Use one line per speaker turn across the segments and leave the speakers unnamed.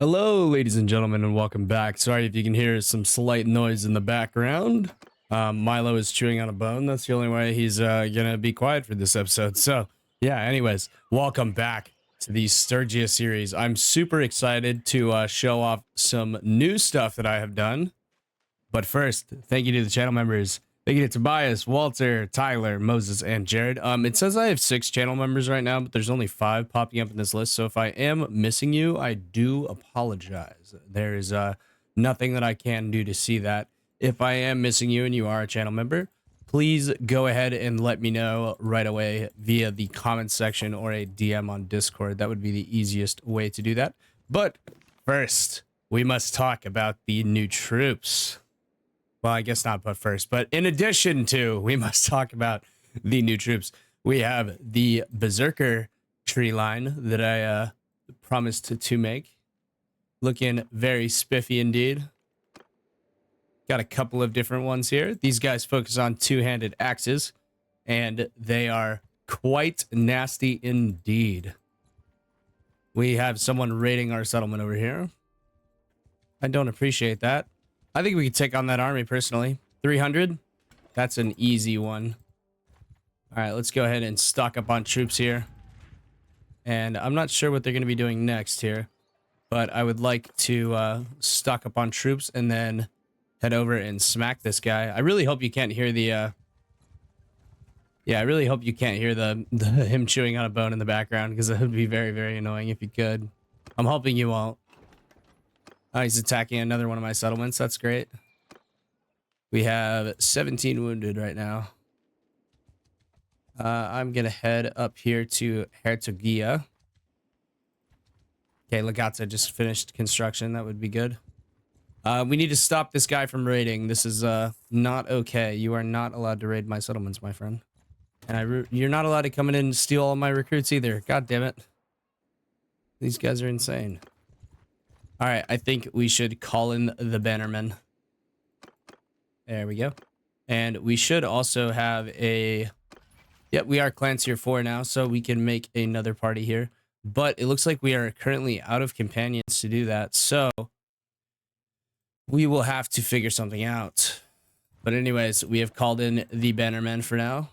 Hello, ladies and gentlemen, and welcome back. Sorry if you can hear some slight noise in the background. Milo is chewing on a bone. That's the only way he's gonna be quiet for this episode. So, yeah, anyways, welcome back to the Sturgia series. I'm super excited to show off some new stuff that I have done. But first, thank you to the channel members. Thank you to Tobias, Walter, Tyler, Moses, and Jared. It says I have 6 channel members right now, but there's only 5 popping up in this list. So if I am missing you, I do apologize. There is nothing that I can do to see that. If I am missing you and you are a channel member, please go ahead and let me know right away via the comment section or a DM on Discord. That would be the easiest way to do that. But first, we must talk about the new troops. Well, I guess not, but first. But in addition to, we must talk about the new troops. We have the Berserker tree line that I promised to make. Looking very spiffy indeed. Got a couple of different ones here. These guys focus on two-handed axes, and they are quite nasty indeed. We have someone raiding our settlement over here. I don't appreciate that. I think we could take on that army personally. 300? That's an easy one. All right, let's go ahead and stock up on troops here. And I'm not sure what they're going to be doing next here, but I would like to stock up on troops and then head over and smack this guy. I really hope you can't hear the I really hope you can't hear the him chewing on a bone in the background, because it would be very, very annoying if you could. I'm hoping you won't. Oh, he's attacking another one of my settlements. That's great. We have 17 wounded right now. I'm going to head up here to Hertogia. Okay, Legazza just finished construction. That would be good. We need to stop this guy from raiding. This is not okay. You are not allowed to raid my settlements, my friend. And you're not allowed to come in and steal all my recruits either. God damn it. These guys are insane. All right, I think we should call in the bannermen. There we go. And we should also have a... Yep, we are clan tier 4 now, so we can make another party here. But it looks like we are currently out of companions to do that, so we will have to figure something out. But anyways, we have called in the bannermen for now.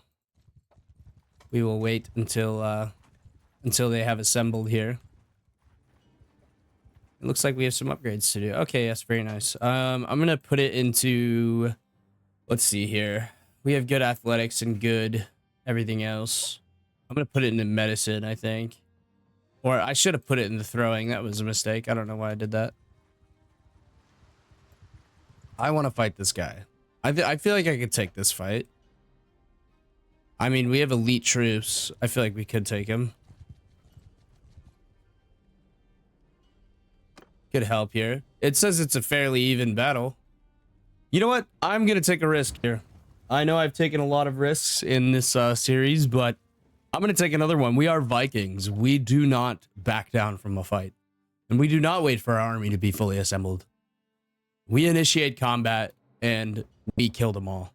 We will wait until they have assembled here. It looks like we have some upgrades to do. Okay, yes, very nice. I'm gonna put it into, let's see here. We have good athletics and good everything else. I'm gonna put it into medicine, I think. Or I should have put it in the throwing. That was a mistake. I don't know why I did that. I want to fight this guy. I feel like I could take this fight. I mean, we have elite troops. I feel like we could take him. Could help here. It says it's a fairly even battle. You know what? I'm gonna take a risk here. I know I've taken a lot of risks in this series, but I'm gonna take another one. We are Vikings. We do not back down from a fight, and we do not wait for our army to be fully assembled. We initiate combat and we kill them all.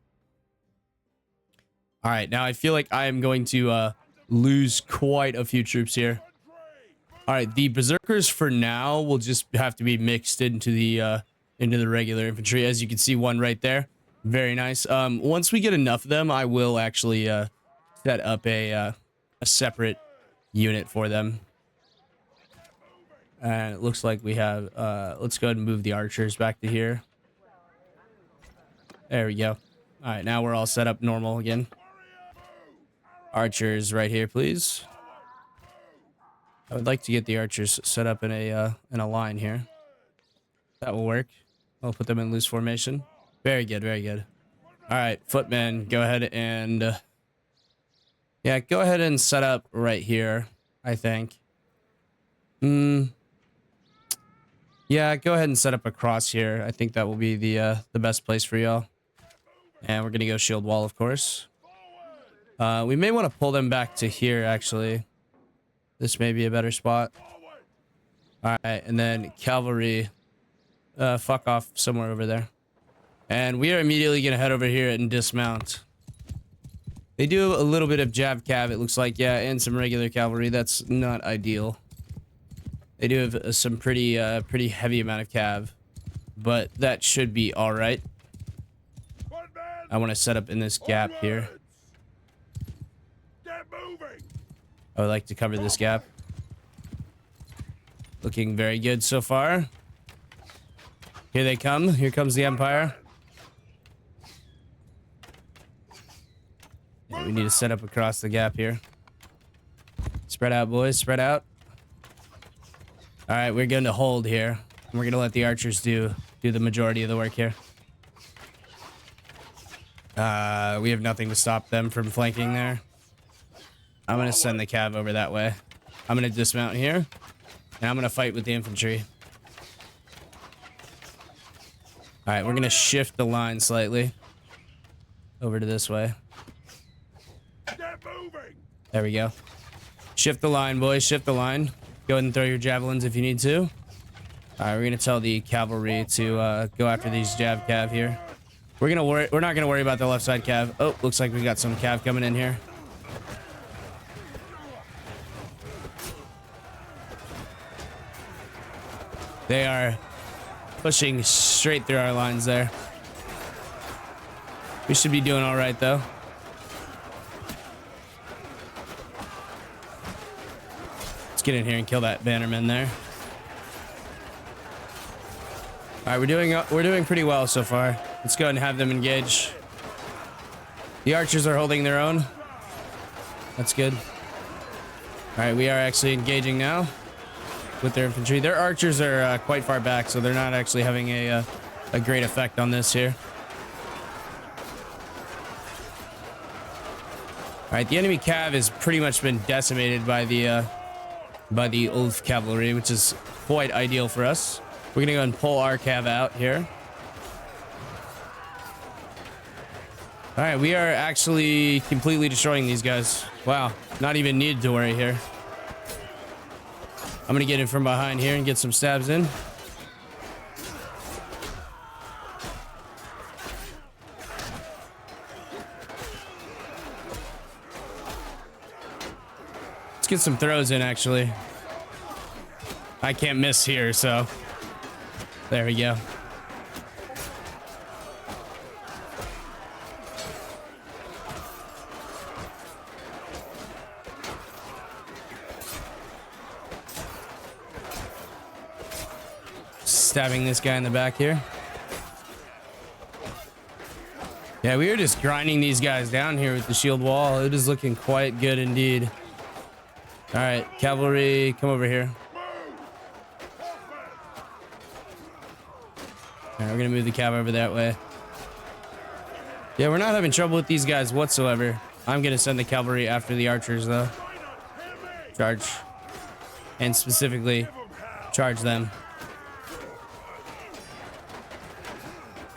All right, now I feel like I am going to lose quite a few troops here. All right, the berserkers for now will just have to be mixed into the regular infantry. As you can see, one right there. Very nice. Once we get enough of them, I will actually set up a separate unit for them. And it looks like we have. Let's go ahead and move the archers back to here. There we go. All right, now we're all set up normal again. Archers right here, please. I would like to get the archers set up in a line here. That will work. I'll put them in loose formation. Very good, very good. All right, footmen, go ahead and yeah, go ahead and set up right here, I think. Yeah, go ahead and set up across here. I think that will be the best place for y'all. And we're gonna go shield wall, of course. We may want to pull them back to here, actually. This may be a better spot. All right, and then cavalry, fuck off somewhere over there. And we are immediately going to head over here and dismount. They do a little bit of jab cav, it looks like, yeah, and some regular cavalry. That's not ideal. They do have some pretty heavy amount of cav, but that should be all right. I want to set up in this gap here. I would like to cover this gap. Looking very good so far. Here they come. Here comes the Empire. Yeah, we need to set up across the gap here. Spread out, boys. Spread out. All right, we're going to hold here. We're going to let the archers do the majority of the work here. We have nothing to stop them from flanking there. I'm going to send the cav over that way. I'm going to dismount here, and I'm going to fight with the infantry. All right, we're going to shift the line slightly over to this way. There we go. Shift the line, boys. Shift the line. Go ahead and throw your javelins if you need to. All right, we're going to tell the cavalry to go after these jav cav here. We're not going to worry about the left side cav. Oh, looks like we got some cav coming in here. They are pushing straight through our lines there. We should be doing all right, though. Let's get in here and kill that bannerman there. All right, we're doing pretty well so far. Let's go ahead and have them engage. The archers are holding their own. That's good. All right, we are actually engaging now with their infantry. Their archers are quite far back, so they're not actually having a great effect on this here. All right, the enemy cav has pretty much been decimated by the Ulf cavalry, which is quite ideal for us. We're gonna go and pull our cav out here. All right, we are actually completely destroying these guys. Wow, not even needed to worry here. I'm gonna get in from behind here and get some stabs in. Let's get some throws in, actually. I can't miss here, so there we go. Stabbing this guy in the back here. Yeah, we are just grinding these guys down here with the shield wall. It is looking quite good indeed. All right, cavalry, come over here. All right, we're gonna move the cav over that way. Yeah, we're not having trouble with these guys whatsoever. I'm gonna send the cavalry after the archers, though. Charge. And specifically, charge them.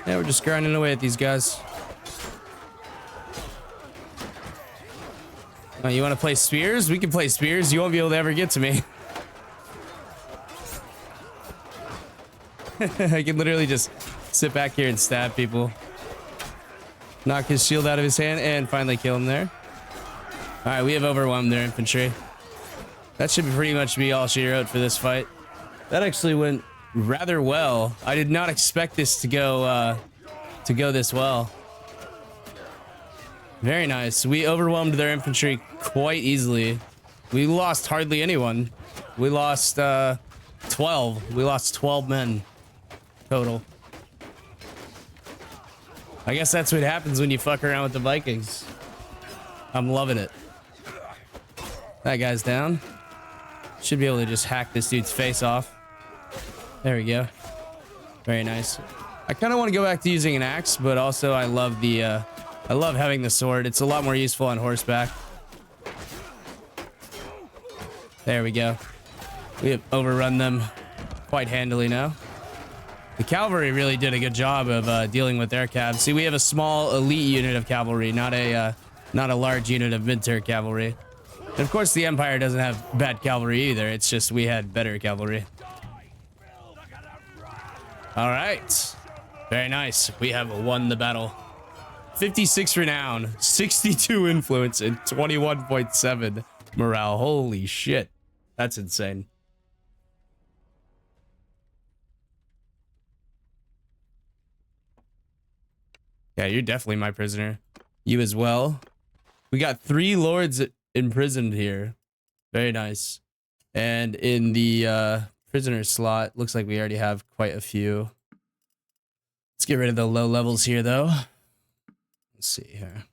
Yeah, we're just grinding away at these guys. Oh, you want to play spears? We can play spears. You won't be able to ever get to me. I can literally just sit back here and stab people. Knock his shield out of his hand and finally kill him there. All right, we have overwhelmed their infantry. That should pretty much be all she wrote for this fight. That actually went rather well. I did not expect this to go this well. Very nice. We overwhelmed their infantry quite easily. We lost hardly anyone. We lost 12. We lost 12 men total. I guess that's what happens when you fuck around with the Vikings. I'm loving it. That guy's down. Should be able to just hack this dude's face off. There we go. Very nice. I kind of want to go back to using an axe, but also I love having the sword. It's a lot more useful on horseback. There we go. We have overrun them quite handily now. The cavalry really did a good job of dealing with their cav. See, we have a small elite unit of cavalry, not a large unit of mid-tier cavalry. And of course, the Empire doesn't have bad cavalry either. It's just we had better cavalry. All right. Very nice. We have won the battle. 56 renown, 62 influence, and 21.7 morale. Holy shit. That's insane. Yeah, you're definitely my prisoner. You as well. We got 3 lords imprisoned here. Very nice. And in the prisoner slot, looks like we already have quite a few. Let's get rid of the low levels here, though. Let's see here.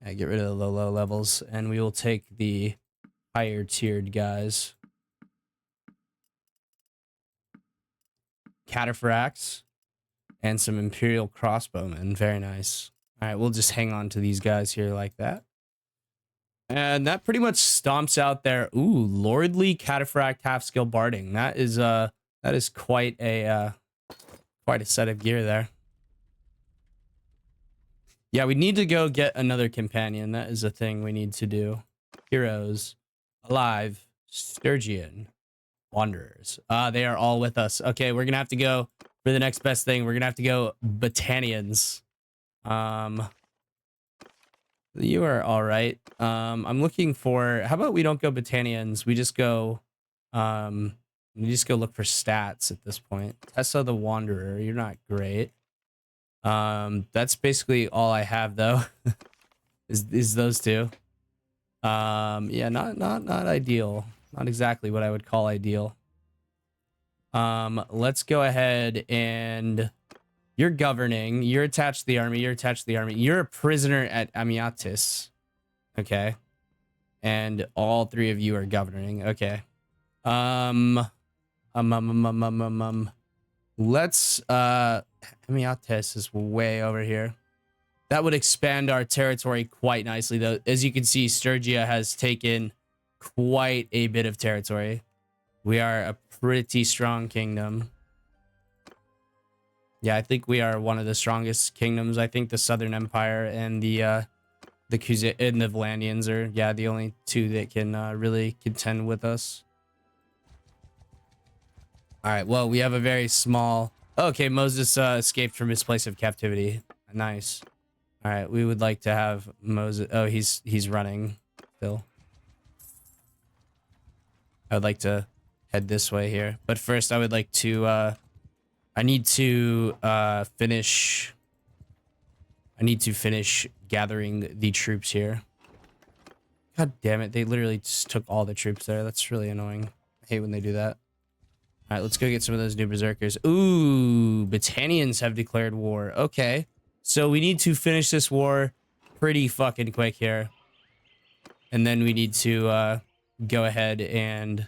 Yeah, get rid of the low levels, and we will take the higher tiered guys. Cataphracts and some Imperial crossbowmen. Very nice. All right, we'll just hang on to these guys here like that. And that pretty much stomps out their lordly cataphract half skill barding. That is quite a set of gear there. Yeah, we need to go get another companion. That is a thing we need to do. Heroes, alive, Sturgian, wanderers. They are all with us. Okay, we're gonna have to go for the next best thing. We're gonna have to go Battanians. You are all right. I'm looking for. How about we don't go Battanians? We just go. We just go look for stats at this point. Tessa the Wanderer. You're not great. That's basically all I have though. is those two. Yeah, not ideal. Not exactly what I would call ideal. Let's go ahead and you're governing. You're attached to the army. You're attached to the army. You're a prisoner at Amiatis. Okay. And all 3 of you are governing. Okay. Let's Amiatis is way over here. That would expand our territory quite nicely, though. As you can see, Sturgia has taken quite a bit of territory. We are a pretty strong kingdom. Yeah, I think we are one of the strongest kingdoms. I think the Southern Empire and the Vlandians are, yeah, the only 2 that can really contend with us. All right, well, we have a very small... Okay, Moses escaped from his place of captivity. Nice. All right, we would like to have Moses... Oh, he's running still. I would like to head this way here. But first, I would like to... I need to finish gathering the troops here. God damn it, they literally just took all the troops there. That's really annoying. I hate when they do that. All right, let's go get some of those new berserkers. Ooh, Battanians have declared war. Okay, so we need to finish this war pretty fucking quick here. And then we need to go ahead and...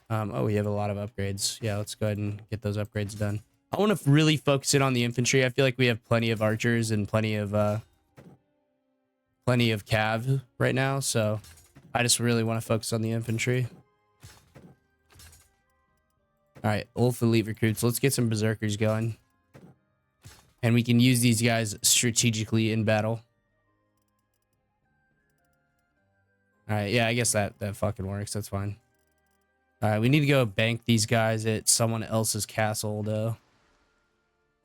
oh, we have a lot of upgrades. Yeah, let's go ahead and get those upgrades done. I want to really focus in on the infantry. I feel like we have plenty of archers and plenty of cav right now, so I just really want to focus on the infantry. All right, Ulf elite recruits. Let's get some berserkers going, and we can use these guys strategically in battle. All right, yeah, I guess that fucking works. That's fine. All right, we need to go bank these guys at someone else's castle, though.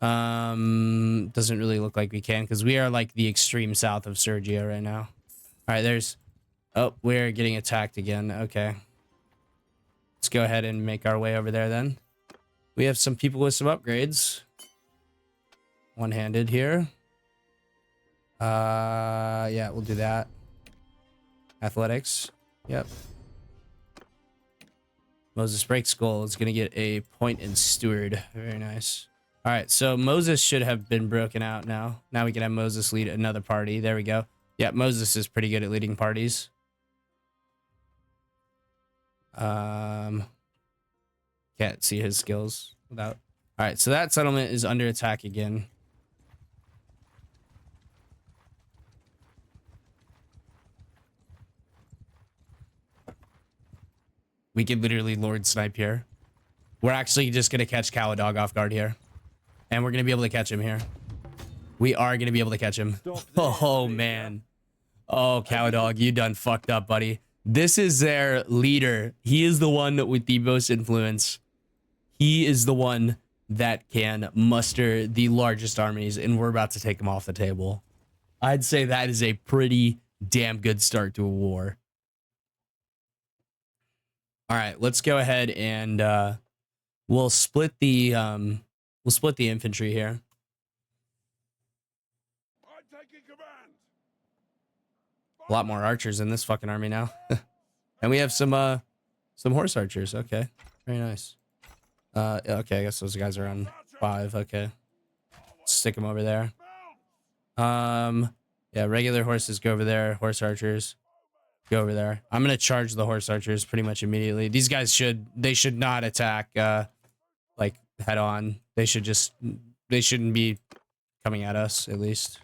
Doesn't really look like we can because we are like the extreme south of Sturgia right now. All right, there's... Oh, we're getting attacked again. Okay. Let's go ahead and make our way over there then. We have some people with some upgrades. One-handed here. Yeah, we'll do that. Athletics. Yep. Moses breaks skull is going to get a point in steward. Very nice. All right, so Moses should have been broken out now. Now we can have Moses lead another party. There we go. Yeah, Moses is pretty good at leading parties. Can't see his skills without... All right, so that settlement is under attack again. We could literally Lord Snipe here. We're actually just going to catch Caladog off guard here. And we're going to be able to catch him here. We are going to be able to catch him. Oh, man. Oh, Caladog, you done fucked up, buddy. This is their leader. He is the one with the most influence. He is the one that can muster the largest armies, and we're about to take him off the table. I'd say that is a pretty damn good start to a war. All right, let's go ahead and we'll split the infantry here. A lot more archers in this fucking army now. And we have some horse archers. Okay. Very nice. Okay, I guess those guys are on 5. Okay. Stick them over there. Yeah, regular horses go over there. Horse archers go over there. I'm gonna charge the horse archers pretty much immediately. These guys should not attack like head on. They shouldn't be coming at us, at least.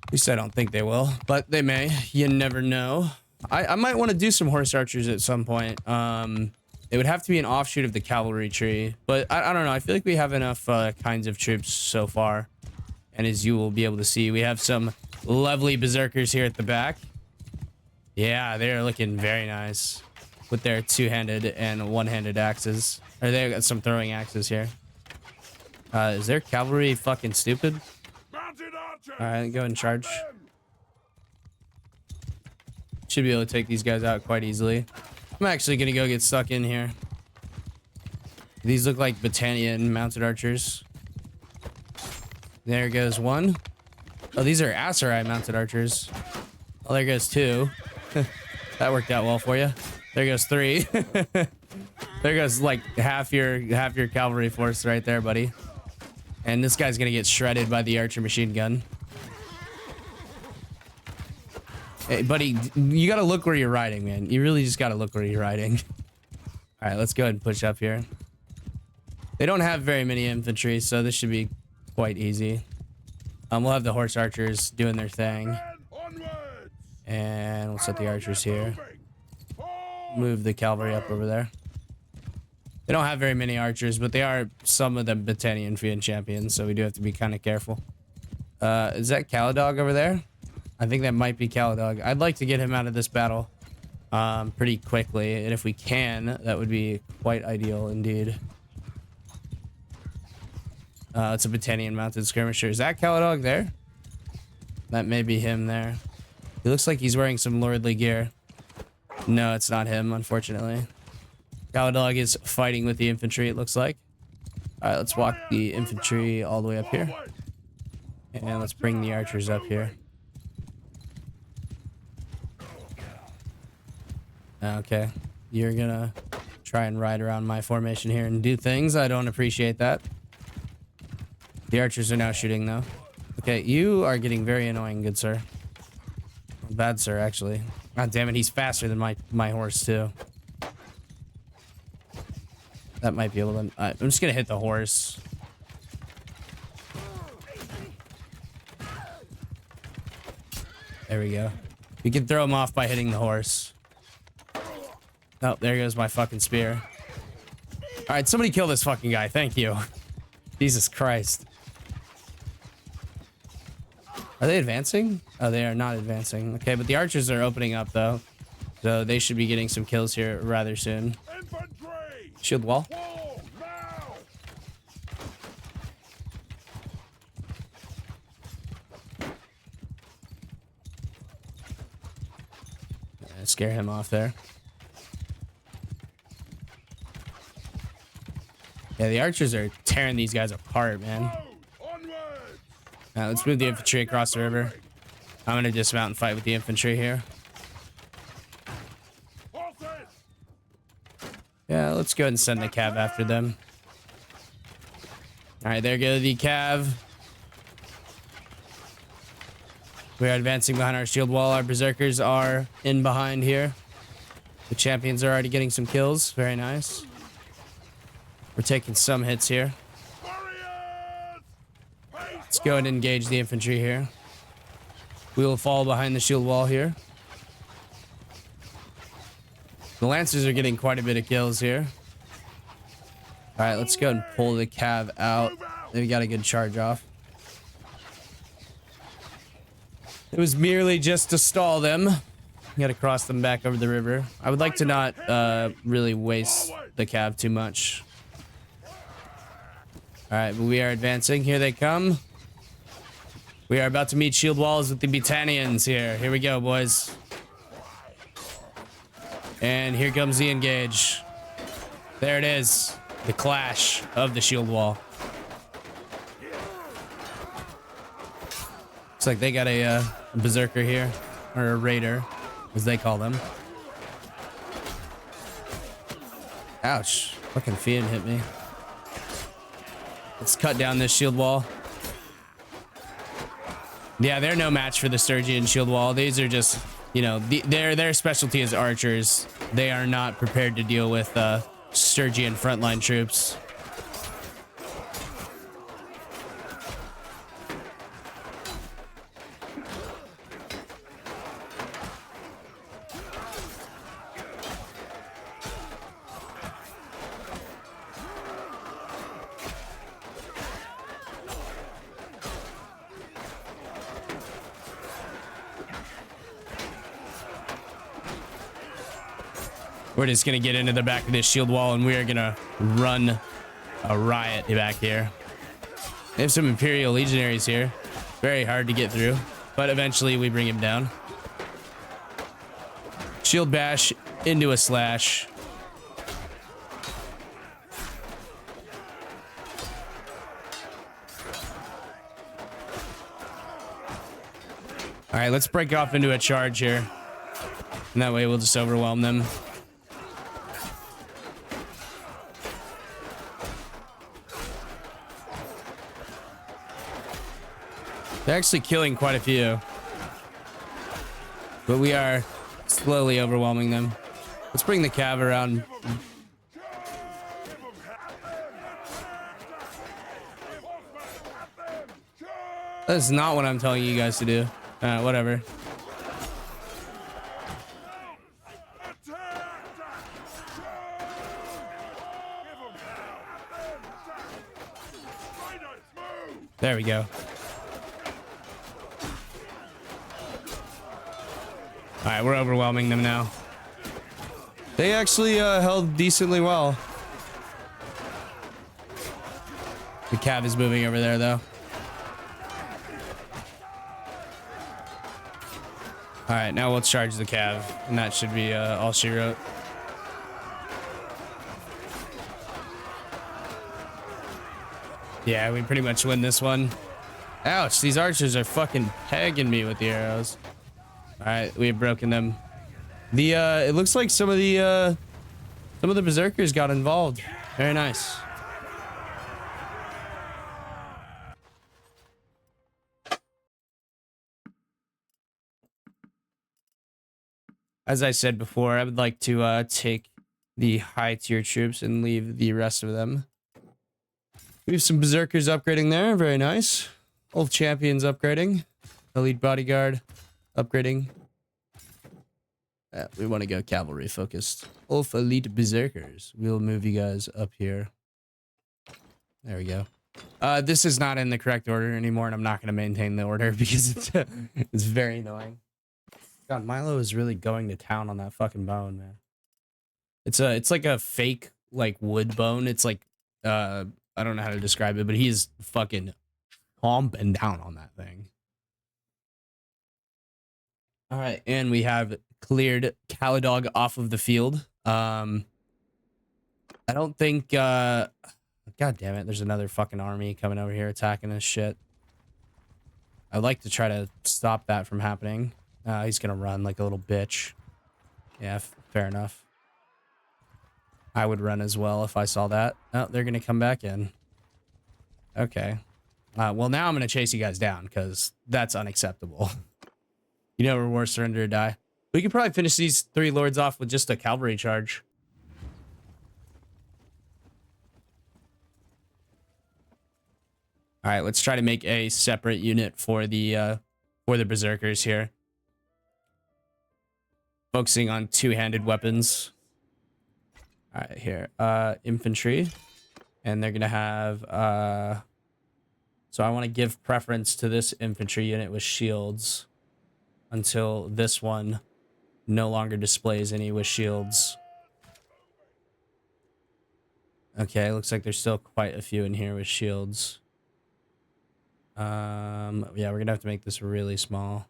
At least I don't think they will, but they may. You never know. I might want to do some horse archers at some point. It would have to be an offshoot of the cavalry tree, but I don't know. I feel like we have enough kinds of troops so far. And as you will be able to see, we have some lovely berserkers here at the back. Yeah, they're looking very nice with their two-handed and one-handed axes. Or they got some throwing axes here. Is their cavalry fucking stupid? Alright, go and charge. Should be able to take these guys out quite easily. I'm actually gonna go get stuck in here. These look like Battanian mounted archers. There goes one. Oh, these are Asserai mounted archers. Oh, there goes 2. That worked out well for you. There goes 3. There goes like half your cavalry force right there, buddy. And this guy's gonna get shredded by the archer machine gun. Hey, buddy, you gotta look where you're riding, man. You really just gotta look where you're riding. All right, let's go ahead and push up here. They don't have very many infantry, so this should be quite easy. We'll have the horse archers doing their thing. And we'll set the archers here. Move the cavalry up over there. They don't have very many archers, but they are some of the Battanian field champions, so we do have to be kind of careful. Is that Caladog over there? I think that might be Caladog. I'd like to get him out of this battle pretty quickly, and if we can, that would be quite ideal indeed. It's a Battanian mounted skirmisher. Is that Caladog there? That may be him there. He looks like he's wearing some lordly gear. No, it's not him, unfortunately. Caladog is fighting with the infantry, it looks like. Alright, let's walk the infantry all the way up here. And let's bring the archers up here. Okay. You're gonna try and ride around my formation here and do things. I don't appreciate that. The archers are now shooting, though. Okay, you are getting very annoying, good sir. Bad sir, actually. God damn it, he's faster than my horse, too. That might be able to... I'm just gonna hit the horse. There we go. We can throw him off by hitting the horse. Oh, there goes my fucking spear. Alright, somebody kill this fucking guy. Thank you. Jesus Christ. Are they advancing? Oh, they are not advancing. Okay, but the archers are opening up, though. So they should be getting some kills here rather soon. Shield wall. Scare him off there. Yeah, the archers are tearing these guys apart, man. Now, let's move the infantry across the river. I'm going to dismount and fight with the infantry here. Yeah, let's go ahead and send the cav after them. All right, there go the cav. We are advancing behind our shield wall. Our berserkers are in behind here. The champions are already getting some kills. Very nice. We're taking some hits here. Let's go and engage the infantry here. We will fall behind the shield wall here. The lancers are getting quite a bit of kills here. All right, let's go and pull the cav out. We got a good charge off. It was merely just to stall them. Got to cross them back over the river. I would like to not really waste the cav too much. All right, but we are advancing. Here they come. We are about to meet shield walls with the Battanians here. Here we go, boys. And here comes the engage. There it is. The clash of the shield wall. Looks like they got a berserker here. or a raider, as they call them. Ouch. Fucking fiend hit me. Let's cut down this shield wall. Yeah, they're no match for the Sturgian shield wall. These are just, you know, their specialty is archers. They are not prepared to deal with Sturgian frontline troops. We're just going to get into the back of this shield wall and we are going to run a riot back here. They have some Imperial legionaries here. Very hard to get through, but eventually we bring him down. Shield bash into a slash. All right, let's break off into a charge here. And that way we'll just overwhelm them. They're actually killing quite a few. But we are slowly overwhelming them. Let's bring the cav around. That's not what I'm telling you guys to do. Whatever. There we go. All right, we're overwhelming them now. They actually held decently well. The cav is moving over there, though. All right, now we'll charge the cav, and that should be all she wrote. Yeah, we pretty much win this one. Ouch, these archers are fucking pegging me with the arrows. All right, we have broken them. It looks like some of the berserkers got involved. Very nice. As I said before, I would like to take the high tier troops and leave the rest of them. We have some berserkers upgrading there. Very nice. Old champions upgrading. Elite bodyguard upgrading. We want to go cavalry focused. Ulf elite berserkers. We'll move you guys up here. There we go. This is not in the correct order anymore, and I'm not going to maintain the order because it's very annoying. God, Milo is really going to town on that fucking bone, man. It's like a fake like wood bone. It's like I don't know how to describe it, but he's fucking chomping down on that thing. All right, and we have cleared Caladog off of the field. I don't think God damn it, there's another fucking army coming over here attacking this shit. I'd like to try to stop that from happening. He's gonna run like a little bitch. Yeah, fair enough. I would run as well if I saw that. Oh, they're gonna come back in. Okay. Well, now I'm gonna chase you guys down because that's unacceptable. You know, reward, surrender, or die. We could probably finish these 3 lords off with just a cavalry charge. All right, let's try to make a separate unit for the berserkers here. Focusing on 2-handed weapons. All right, here. Infantry. And they're going to have... so I want to give preference to this infantry unit with shields. Until this one no longer displays any with shields. Okay, looks like there's still quite a few in here with shields. Yeah, we're going to have to make this really small.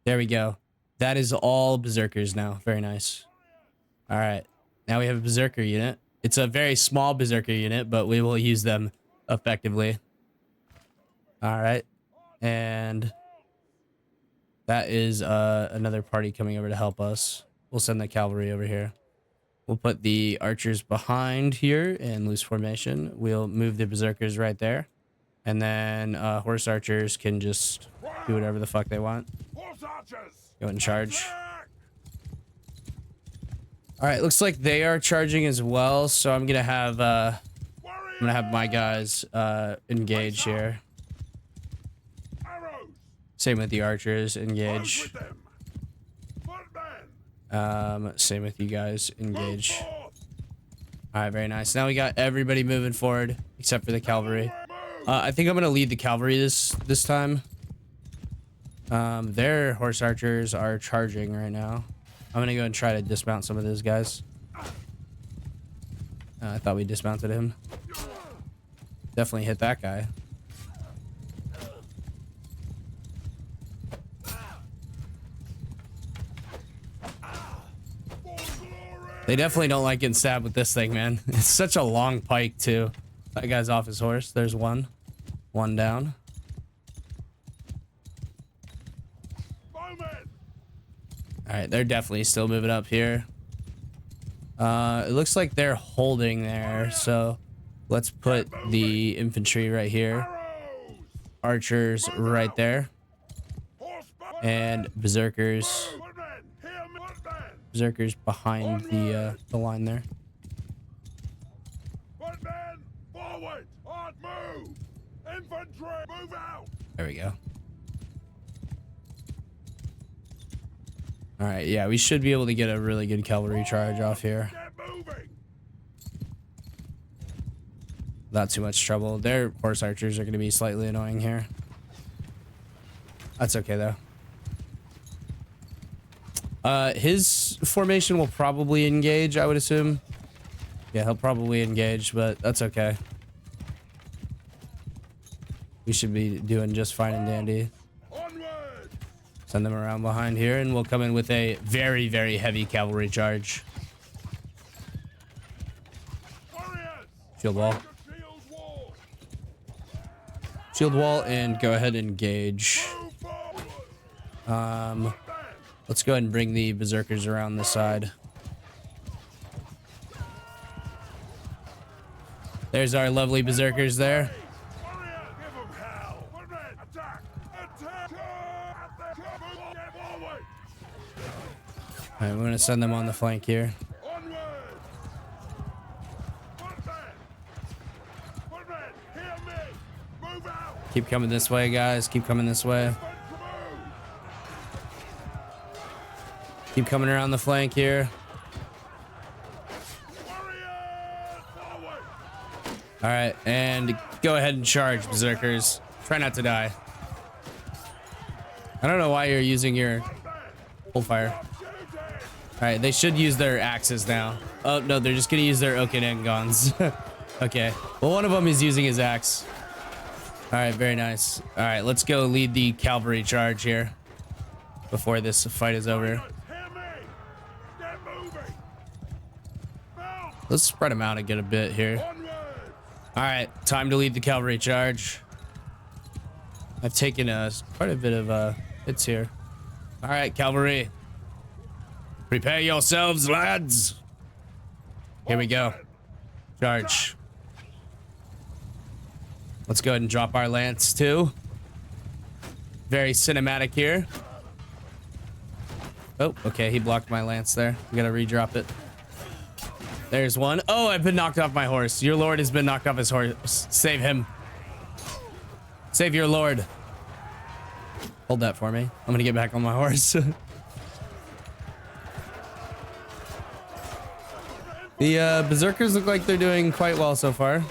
There we go. That is all berserkers now. Very nice. All right. Now we have a berserker unit. It's a very small berserker unit, but we will use them effectively. All right. And that is another party coming over to help us. We'll send the cavalry over here. We'll put the archers behind here in loose formation. We'll move the berserkers right there. And then horse archers can just do whatever the fuck they want. Go and charge. All right, looks like they are charging as well. So I'm gonna have my guys engage here. Same with the archers, engage. Same with you guys, engage. All right, very nice. Now we got everybody moving forward except for the cavalry. I think I'm gonna lead the cavalry this time. Their horse archers are charging right now. I'm gonna go and try to dismount some of those guys. I thought we dismounted him. Definitely hit that guy. They definitely don't like getting stabbed with this thing, man. It's such a long pike, too. That guy's off his horse. There's one. One down. Alright, they're definitely still moving up here. It looks like they're holding there, so let's put the infantry right here. Archers right there. And berserkers. Berserkers behind the line there. There we go. All right, yeah, we should be able to get a really good cavalry charge off here. Not too much trouble. Their horse archers are going to be slightly annoying here. That's okay though. His formation will probably engage, I would assume. Yeah, he'll probably engage, but that's okay. We should be doing just fine and dandy. Send them around behind here, and we'll come in with a very, very heavy cavalry charge. Shield wall. Shield wall, and go ahead and engage. Let's go ahead and bring the berserkers around this side. There's our lovely berserkers there. All right, we're gonna send them on the flank here. Keep coming this way, guys. Keep coming this way. Keep coming around the flank here. All right, and go ahead and charge, berserkers. Try not to die. I don't know why you're using your hold fire. All right, they should use their axes now. Oh no, they're just gonna use their Okanengons. Okay, well, one of them is using his axe. All right, very nice. All right, let's go lead the cavalry charge here before this fight is over. Let's spread them out and get a bit here. All right, time to lead the cavalry charge. I've taken quite a bit of hits here. All right, cavalry. Prepare yourselves, lads. Here we go. Charge. Let's go ahead and drop our lance too. Very cinematic here. Oh, okay, he blocked my lance there. We gotta redrop it. There's one. Oh, I've been knocked off my horse. Your lord has been knocked off his horse. Save him. Save your lord. Hold that for me. I'm gonna get back on my horse. The berserkers look like they're doing quite well so far.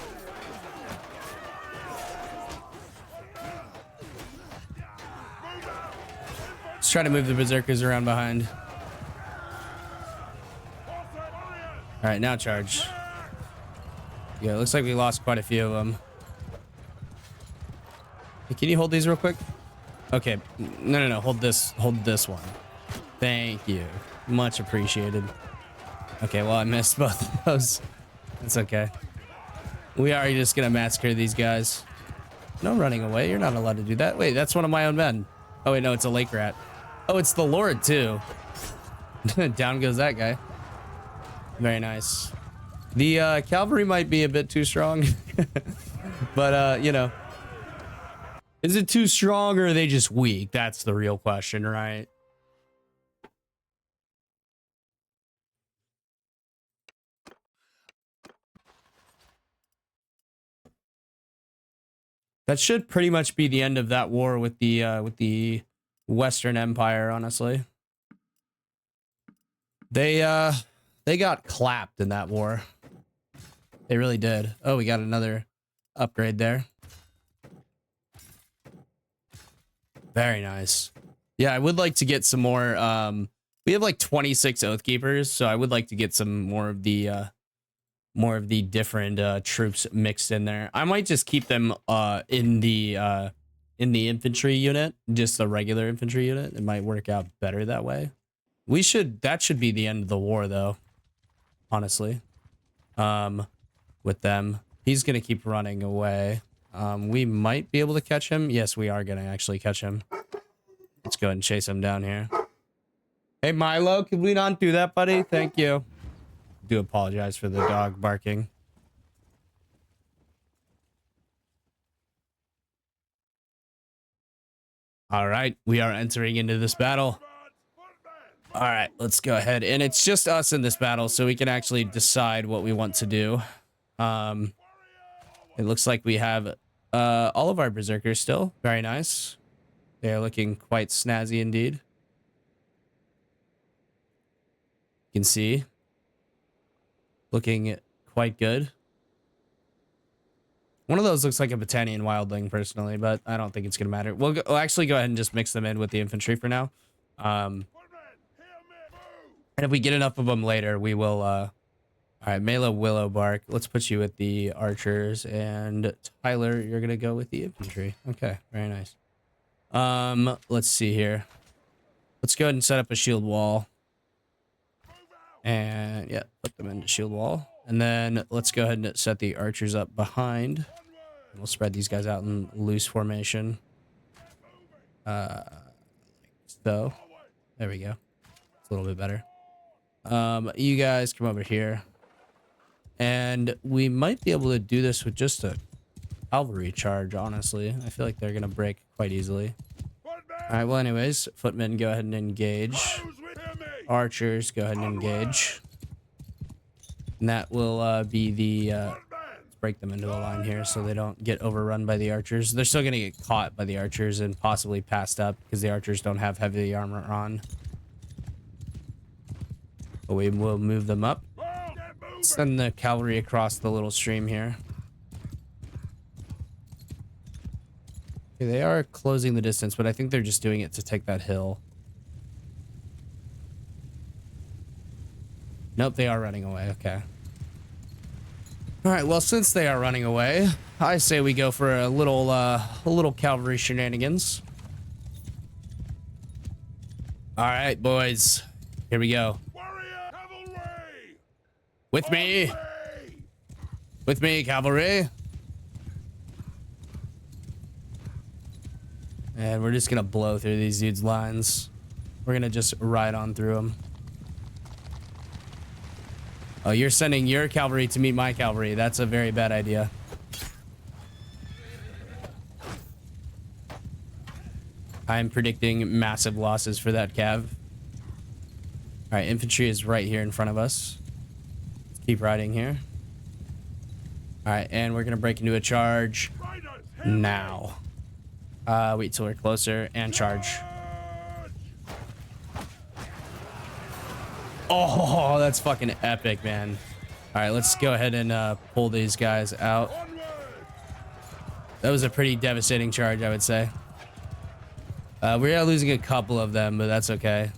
Let's try to move the berserkers around behind. All right, now charge. Yeah, it looks like we lost quite a few of them. Hey, can you hold these real quick? Okay, no, hold this one. Thank you, much appreciated. Okay, well, I missed both of those. That's okay. We are just gonna massacre these guys. No running away. You're not allowed to do that. Wait, that's one of my own men. Oh, wait, no, it's a lake rat. Oh, it's the Lord, too. Down goes that guy. Very nice. The cavalry might be a bit too strong. But, you know. Is it too strong or are they just weak? That's the real question, right? That should pretty much be the end of that war with the Western Empire, honestly. They got clapped in that war. They really did. Oh, we got another upgrade there. Very nice. Yeah, I would like to get some more we have like 26 Oathkeepers, so I would like to get some more of the different troops mixed in there. I might just keep them in the infantry unit, just the regular infantry unit. It might work out better that way. That should be the end of the war though, honestly. With them. He's gonna keep running away. We might be able to catch him. Yes, we are gonna actually catch him. Let's go ahead and chase him down here. Hey Milo, can we not do that, buddy? Thank you. Do apologize for the dog barking. All right, we are entering into this battle. All right, let's go ahead. And it's just us in this battle, so we can actually decide what we want to do. It looks like we have all of our berserkers still. Very nice. They are looking quite snazzy indeed. You can see. Looking quite good. One of those looks like a Botanian wildling, personally, but I don't think it's going to matter. We'll actually go ahead and just mix them in with the infantry for now. And if we get enough of them later, we will... all right, Mela Willowbark. Let's put you with the archers. And Tyler, you're going to go with the infantry. Okay, very nice. Let's see here. Let's go ahead and set up a shield wall. And, yeah, put them into shield wall. And then let's go ahead and set the archers up behind. And we'll spread these guys out in loose formation. So, there we go. It's a little bit better. You guys come over here. And we might be able to do this with just a cavalry charge, honestly. I feel like they're going to break quite easily. Alright, well anyways, footmen, go ahead and engage. Archers, go ahead and engage. And that will be the... let's break them into a line here so they don't get overrun by the archers. They're still going to get caught by the archers and possibly passed up because the archers don't have heavy armor on. But we will move them up. Send the cavalry across the little stream here. Okay, they are closing the distance, but I think they're just doing it to take that hill. Nope, they are running away. Okay. All right. Well, since they are running away, I say we go for a little cavalry shenanigans. All right, boys. Here we go. With me. With me, cavalry. And we're just gonna blow through these dudes' lines. We're gonna just ride on through them. Oh, you're sending your cavalry to meet my cavalry. That's a very bad idea. I'm predicting massive losses for that cav. All right, infantry is right here in front of us. Let's keep riding here. All right, and we're gonna break into a charge now. Wait till we're closer and charge. Oh, that's fucking epic, man. All right, let's go ahead and pull these guys out. That was a pretty devastating charge, I would say. We are losing a couple of them, but that's okay.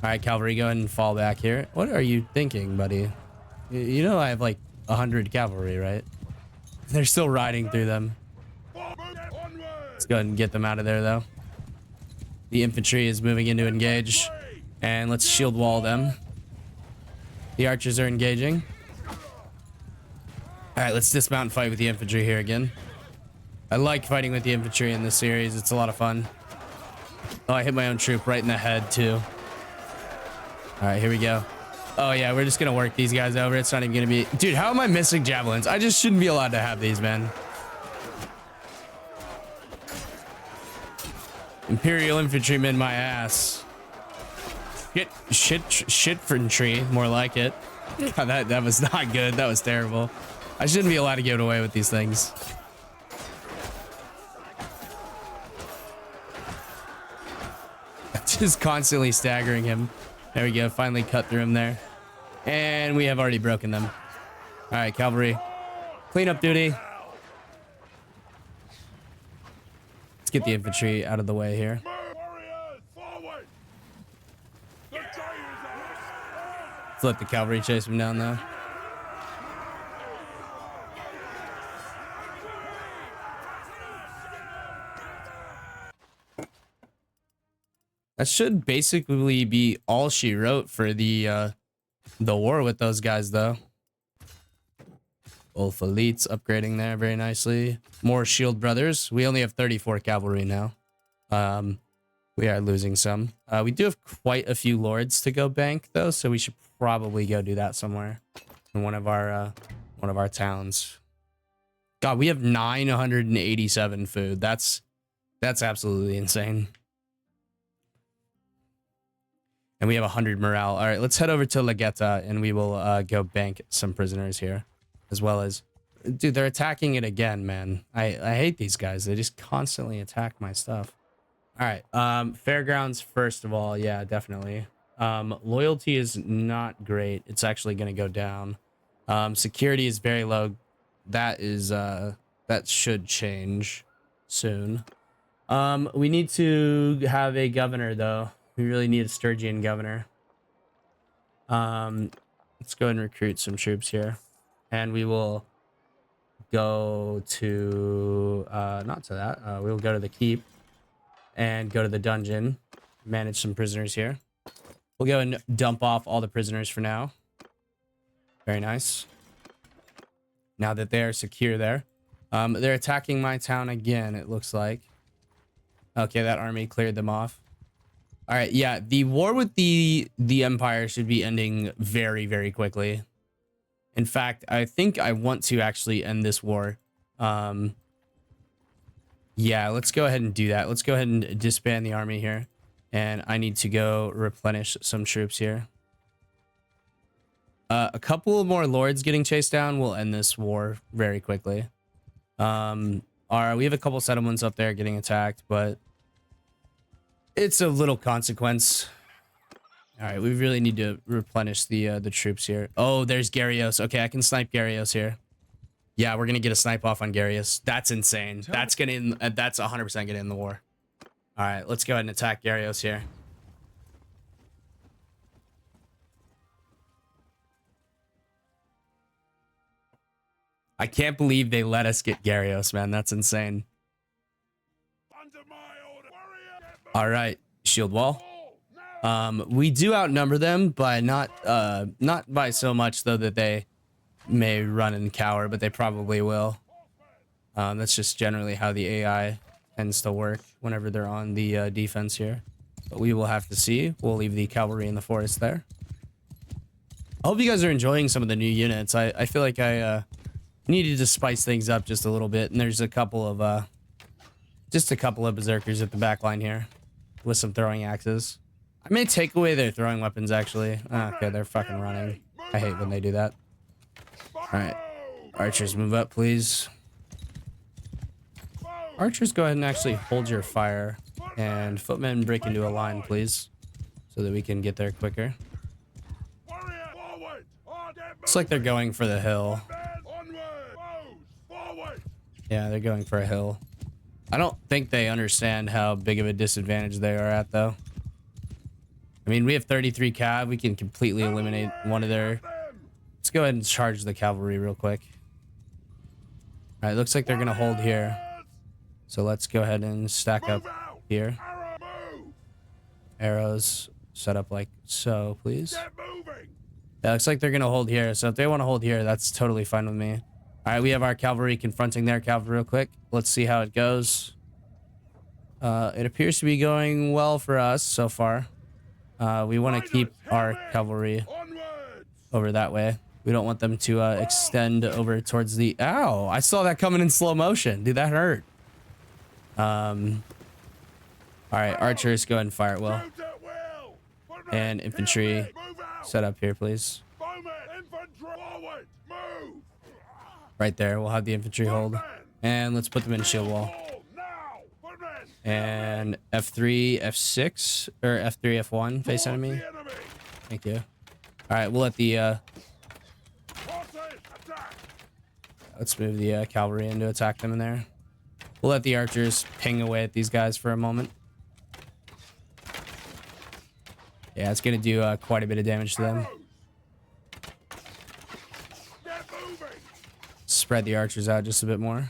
All right, cavalry, go ahead and fall back here. What are you thinking, buddy? You know I have like 100 cavalry, right? They're still riding through them. Let's go ahead and get them out of there, though. The infantry is moving in to engage. And let's shield wall them. The archers are engaging. All right, let's dismount and fight with the infantry here again. I like fighting with the infantry in this series. It's a lot of fun. Oh, I hit my own troop right in the head, too. All right, here we go. Oh, yeah, we're just going to work these guys over. It's not even going to be... Dude, how am I missing javelins? I just shouldn't be allowed to have these, man. Imperial infantrymen, my ass. Shit infantry, more like it. God, that was not good. That was terrible. I shouldn't be allowed to get away with these things. Just constantly staggering him. There we go. Finally cut through him there. And we have already broken them. All right, cavalry. Cleanup duty. Let's get the infantry out of the way here. Let's let the cavalry chase him down, though. That should basically be all she wrote for the war with those guys, though. Wolf Elites upgrading there very nicely. More Shield Brothers. We only have 34 cavalry now. We are losing some. We do have quite a few lords to go bank, though, so we should probably go do that somewhere in one of our towns. God, we have 987 food. That's absolutely insane. And we have 100 morale. All right, let's head over to Legetta and we will go bank some prisoners here. As well as... Dude, they're attacking it again, man. I hate these guys. They just constantly attack my stuff. All right, fairgrounds, first of all. Yeah, definitely. Loyalty is not great. It's actually going to go down. Security is very low. That is... that should change soon. We need to have a governor, though. We really need a Sturgian governor. Let's go and recruit some troops here. And we will go to... not to that. We'll go to the keep. And go to the dungeon. Manage some prisoners here. We'll go and dump off all the prisoners for now. Very nice. Now that they are secure there. They're attacking my town again, it looks like. Okay, that army cleared them off. All right, yeah, the war with the Empire should be ending very, very quickly. In fact, I think I want to actually end this war. Yeah, let's go ahead and do that. Let's go ahead and disband the army here. And I need to go replenish some troops here. A couple more lords getting chased down will end this war very quickly. We have a couple settlements up there getting attacked, but it's a little consequence. All right, we really need to replenish the troops here. Oh, there's Garrios. Okay, I can snipe Garrios here. Yeah, we're gonna get a snipe off on Garrios. That's insane. That's 100% gonna end the war. All right, let's go ahead and attack Garrios here. I can't believe they let us get Garrios, man. That's insane. All right, shield wall. We do outnumber them by not by so much though that they may run and cower, but they probably will. That's just generally how the AI tends to work whenever they're on the defense here. But we will have to see. We'll leave the cavalry in the forest there. I hope you guys are enjoying some of the new units. I feel like I needed to spice things up just a little bit, and there's a couple of berserkers at the back line here with some throwing axes. I may take away their throwing weapons, actually. Okay, they're fucking running. I hate when they do that. All right, archers, move up, please. Archers, go ahead and actually hold your fire, and footmen break into a line, please, so that we can get there quicker. Looks like they're going for the hill. Yeah, they're going for a hill. I don't think they understand how big of a disadvantage they are at, though. I mean, we have 33 cav. We can completely eliminate one of their... Let's go ahead and charge the cavalry real quick. All right, looks like they're going to hold here. So let's go ahead and stack up here. Arrows set up like so, please. Yeah, looks like they're going to hold here. So if they want to hold here, that's totally fine with me. All right, we have our cavalry confronting their cavalry real quick. Let's see how it goes. It appears to be going well for us so far. We want to keep our cavalry over that way. We don't want them to extend over towards the... Ow! I saw that coming in slow motion. Dude, that hurt. All right, archers, go ahead and fire at will. And infantry, set up here, please. Right there, we'll have the infantry hold. And let's put them in shield wall. And F3, F6, or F3, F1, face enemy. Thank you. All right, we'll let the... let's move the cavalry in to attack them in there. We'll let the archers ping away at these guys for a moment. Yeah, it's going to do quite a bit of damage to them. Spread the archers out just a bit more.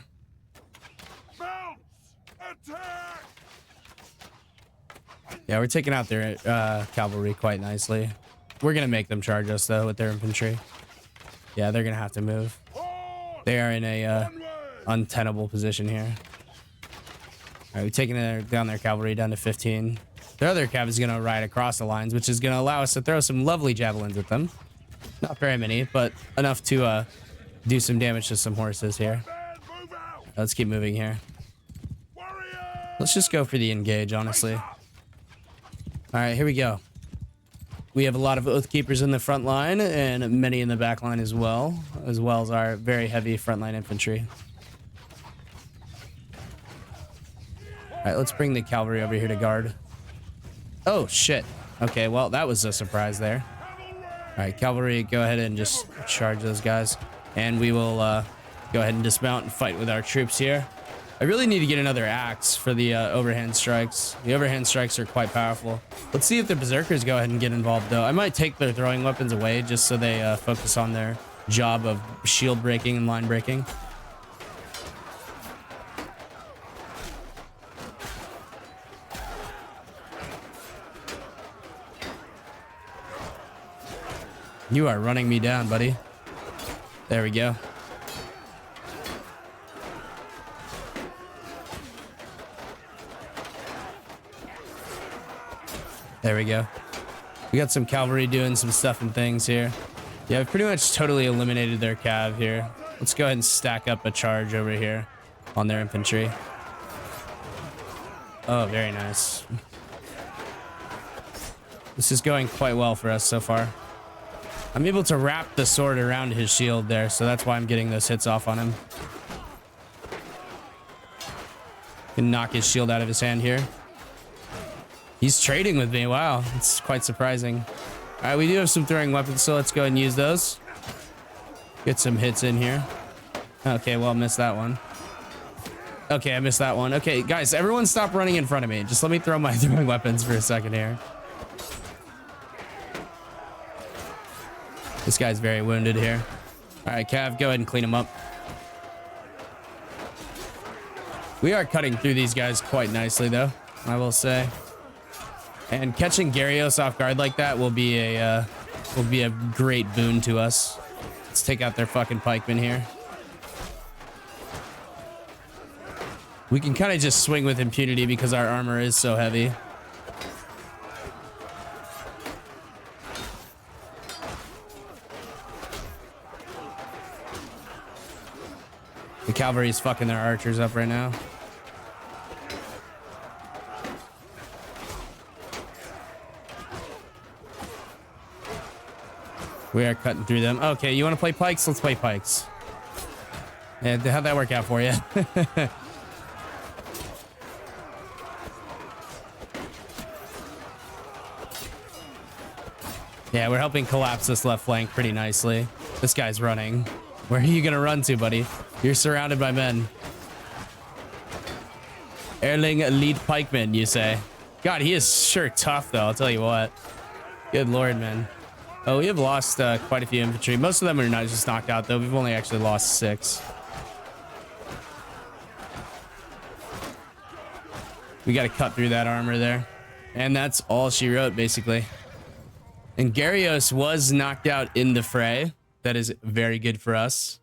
Yeah, we're taking out their cavalry quite nicely. We're going to make them charge us, though, with their infantry. Yeah, they're going to have to move. They are in a untenable position here. All right, we've taken down their cavalry down to 15. Their other cav is going to ride across the lines, which is going to allow us to throw some lovely javelins at them. Not very many, but enough to do some damage to some horses here. Let's keep moving here. Let's just go for the engage, honestly. All right, here we go. We have a lot of Oathkeepers in the front line and many in the back line as well as our very heavy frontline infantry. All right, let's bring the cavalry over here to guard. Oh, shit. Okay, well, that was a surprise there. All right, cavalry, go ahead and just charge those guys. And we will go ahead and dismount and fight with our troops here. I really need to get another axe for the overhand strikes. The overhand strikes are quite powerful. Let's see if the berserkers go ahead and get involved, though. I might take their throwing weapons away just so they focus on their job of shield breaking and line breaking. You are running me down, buddy. There we go. There we go. We got some cavalry doing some stuff and things here. Yeah, we've pretty much totally eliminated their cav here. Let's go ahead and stack up a charge over here on their infantry. Oh, very nice. This is going quite well for us so far. I'm able to wrap the sword around his shield there, so that's why I'm getting those hits off on him. Can knock his shield out of his hand here. He's trading with me. Wow, it's quite surprising. All right, we do have some throwing weapons, so let's go ahead and use those. Get some hits in here. Okay, well, missed that one. Okay, I missed that one. Okay, guys, everyone stop running in front of me. Just let me throw my throwing weapons for a second here. This guy's very wounded here. All right, Cav, go ahead and clean him up. We are cutting through these guys quite nicely, though, I will say. And catching Gyarios off guard like that will be a great boon to us. Let's take out their fucking pikemen here. We can kind of just swing with impunity because our armor is so heavy. The cavalry is fucking their archers up right now. We are cutting through them. Okay, you want to play pikes? Let's play pikes. And how'd that work out for you? Yeah, we're helping collapse this left flank pretty nicely. This guy's running. Where are you gonna run to, buddy? You're surrounded by men. Erling Elite Pikeman, you say? God, he is sure tough, though. I'll tell you what. Good lord, man. Oh, we have lost quite a few infantry. Most of them are not just knocked out, though. We've only actually lost 6. We got to cut through that armor there. And that's all she wrote, basically. And Gyarios was knocked out in the fray. That is very good for us.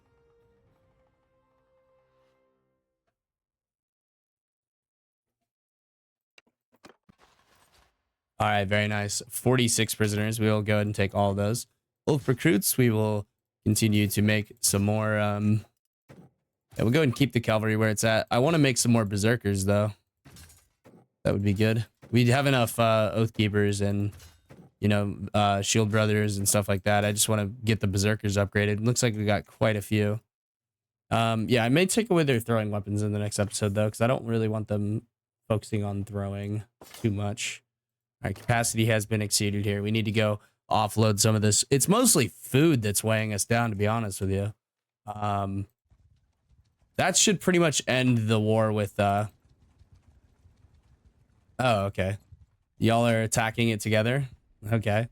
All right, very nice. 46 prisoners. We will go ahead and take all of those. Wolf recruits, we will continue to make some more. Yeah, we'll go ahead and keep the cavalry where it's at. I want to make some more berserkers, though. That would be good. We have enough oath keepers and, you know, shield brothers and stuff like that. I just want to get the berserkers upgraded. Looks like we got quite a few. Yeah, I may take away their throwing weapons in the next episode, though, because I don't really want them focusing on throwing too much. All right, capacity has been exceeded here. We need to go offload some of this. It's mostly food that's weighing us down, to be honest with you. That should pretty much end the war with... Oh, okay. Y'all are attacking it together? Okay.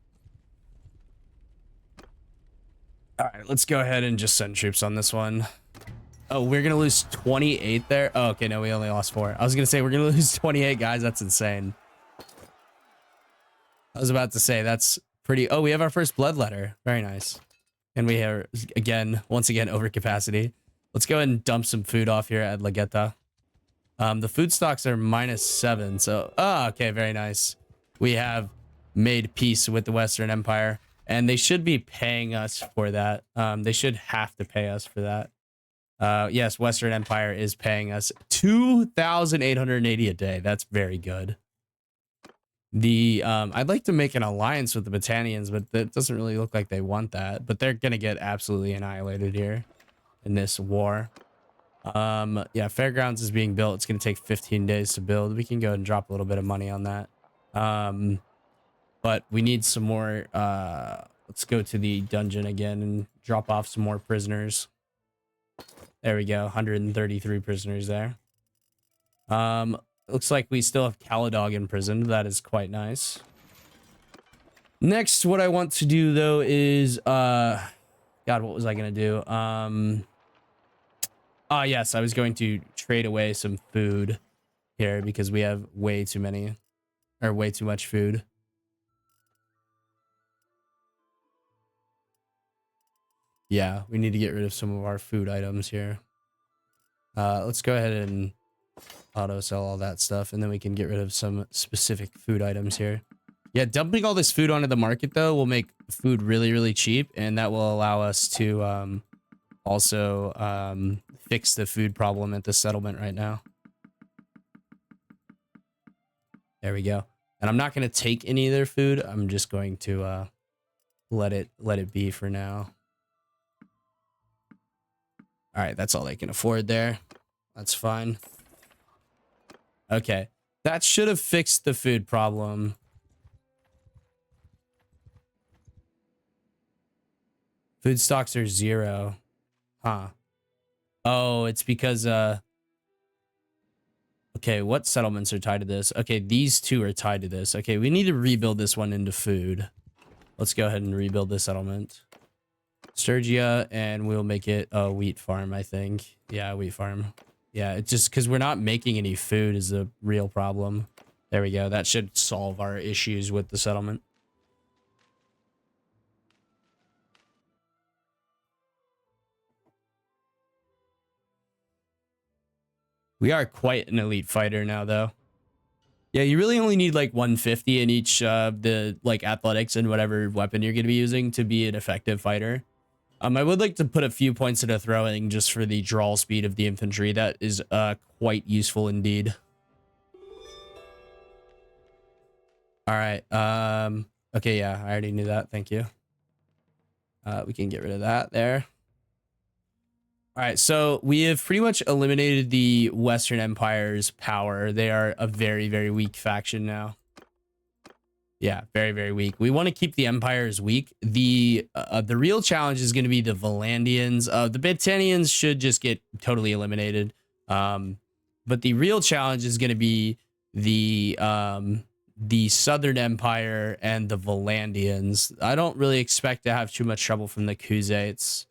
All right, let's go ahead and just send troops on this one. Oh, we're going to lose 28 there? Oh, okay, no, we only lost 4. I was going to say, we're going to lose 28 guys. That's insane. I was about to say, that's pretty... Oh, we have our first blood letter. Very nice. And we are, once again, over capacity. Let's go ahead and dump some food off here at Lagetta. The food stocks are -7, so... Oh, okay, very nice. We have made peace with the Western Empire, and they should be paying us for that. They should have to pay us for that. Yes, Western Empire is paying us 2,880 a day. That's very good. I'd like to make an alliance with the Battanians, but it doesn't really look like they want that. But they're gonna get absolutely annihilated here in this war. Yeah, Fairgrounds is being built. It's gonna take 15 days to build. We can go and drop a little bit of money on that. But we need some more. Let's go to the dungeon again and drop off some more prisoners. There we go, 133 prisoners there. Looks like we still have Caladog imprisoned. That is quite nice. Next, what I want to do, though, is... God, what was I going to do? Yes, I was going to trade away some food here because we have way too many... Or way too much food. Yeah, we need to get rid of some of our food items here. Let's go ahead and... auto sell all that stuff, and then we can get rid of some specific food items here. Yeah, dumping all this food onto the market, though, will make food really, really cheap, and that will allow us to also fix the food problem at the settlement right now. There we go. And I'm not going to take any of their food. I'm just going to let it be for now. All right, that's all they can afford there. That's fine. Okay, that should have fixed the food problem. Food stocks are 0. Huh. Oh, it's because, okay, what settlements are tied to this? Okay, these two are tied to this. Okay, we need to rebuild this one into food. Let's go ahead and rebuild this settlement. Sturgia, and we'll make it a wheat farm, I think. Yeah, wheat farm. Yeah, it's just because we're not making any food is the real problem. There we go. That should solve our issues with the settlement. We are quite an elite fighter now, though. Yeah, you really only need like 150 in each the like athletics and whatever weapon you're going to be using to be an effective fighter. I would like to put a few points into throwing just for the draw speed of the infantry. That is quite useful indeed. All right. Okay, yeah, I already knew that. Thank you. We can get rid of that there. All right, so we have pretty much eliminated the Western Empire's power. They are a very, very weak faction now. Yeah, very, very weak. We want to keep the empires weak. The real challenge is going to be the Valandians. The Battanians should just get totally eliminated. But the real challenge is going to be the Southern Empire and the Valandians. I don't really expect to have too much trouble from the Khuzaits.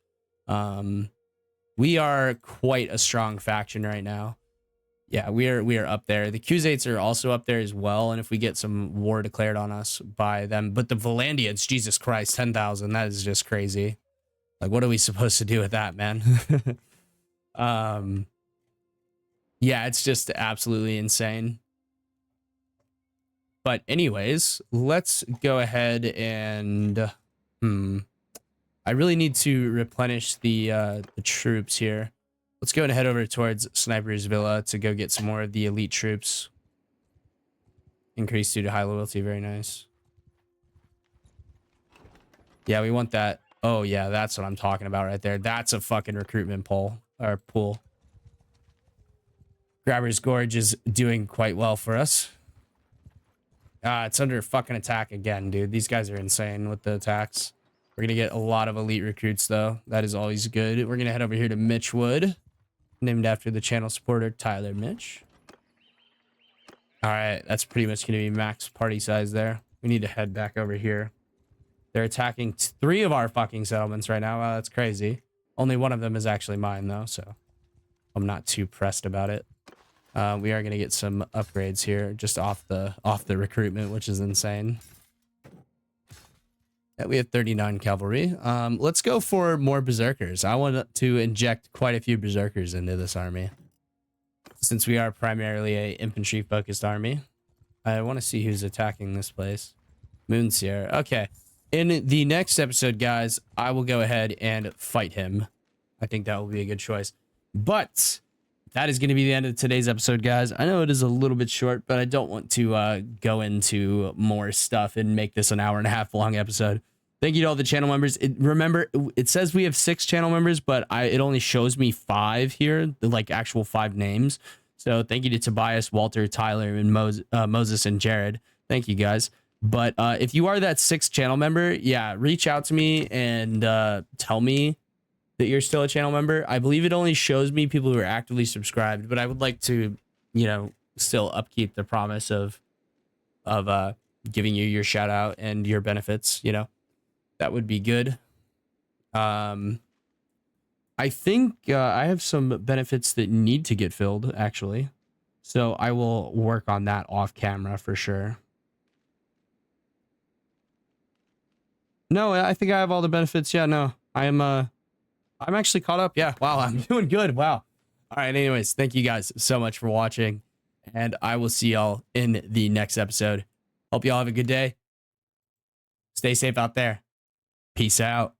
We are quite a strong faction right now. Yeah, we are up there. The Khuzaits are also up there as well, and if we get some war declared on us by them. But the Valandians, Jesus Christ, 10,000, that is just crazy. Like, what are we supposed to do with that, man? Yeah, it's just absolutely insane. But anyways, let's go ahead and I really need to replenish the troops here. Let's go and head over towards Sniper's Villa to go get some more of the elite troops. Increase due to high loyalty, very nice. Yeah, we want that. Oh yeah, that's what I'm talking about right there. That's a fucking recruitment pool. Grabber's Gorge is doing quite well for us. It's under fucking attack again, dude. These guys are insane with the attacks. We're gonna get a lot of elite recruits though. That is always good. We're gonna head over here to Mitchwood, named after the channel supporter Tyler Mitch. All right, that's pretty much gonna be max party size there. We need to head back over here. They're attacking 3 of our fucking settlements right now. Wow, that's crazy. Only one of them is actually mine though, so I'm not too pressed about it. We are gonna get some upgrades here, just off the recruitment, which is insane. Yeah, we have 39 cavalry. Let's go for more berserkers. I want to inject quite a few berserkers into this army, since we are primarily a infantry focused army. I want to see who's attacking this place. Moon Sierra. Okay. In the next episode, guys, I will go ahead and fight him. I think that will be a good choice. But that is going to be the end of today's episode, guys. I know it is a little bit short, but I don't want to go into more stuff and make this an 1.5 hour long episode. Thank you to all the channel members. Remember, it says we have 6 channel members, but it only shows me 5 here, like actual 5 names. So thank you to Tobias, Walter, Tyler, and Moses and Jared. Thank you, guys. But if you are that 6th channel member, yeah, reach out to me and tell me that you're still a channel member. I believe it only shows me people who are actively subscribed, but I would like to, you know, still upkeep the promise of giving you your shout out and your benefits, you know. That would be good. I think I have some benefits that need to get filled, actually. So I will work on that off camera for sure. No, I think I have all the benefits. Yeah, no, I'm actually caught up. Yeah, wow, I'm doing good. Wow. All right, anyways, thank you guys so much for watching, and I will see y'all in the next episode. Hope y'all have a good day. Stay safe out there. Peace out.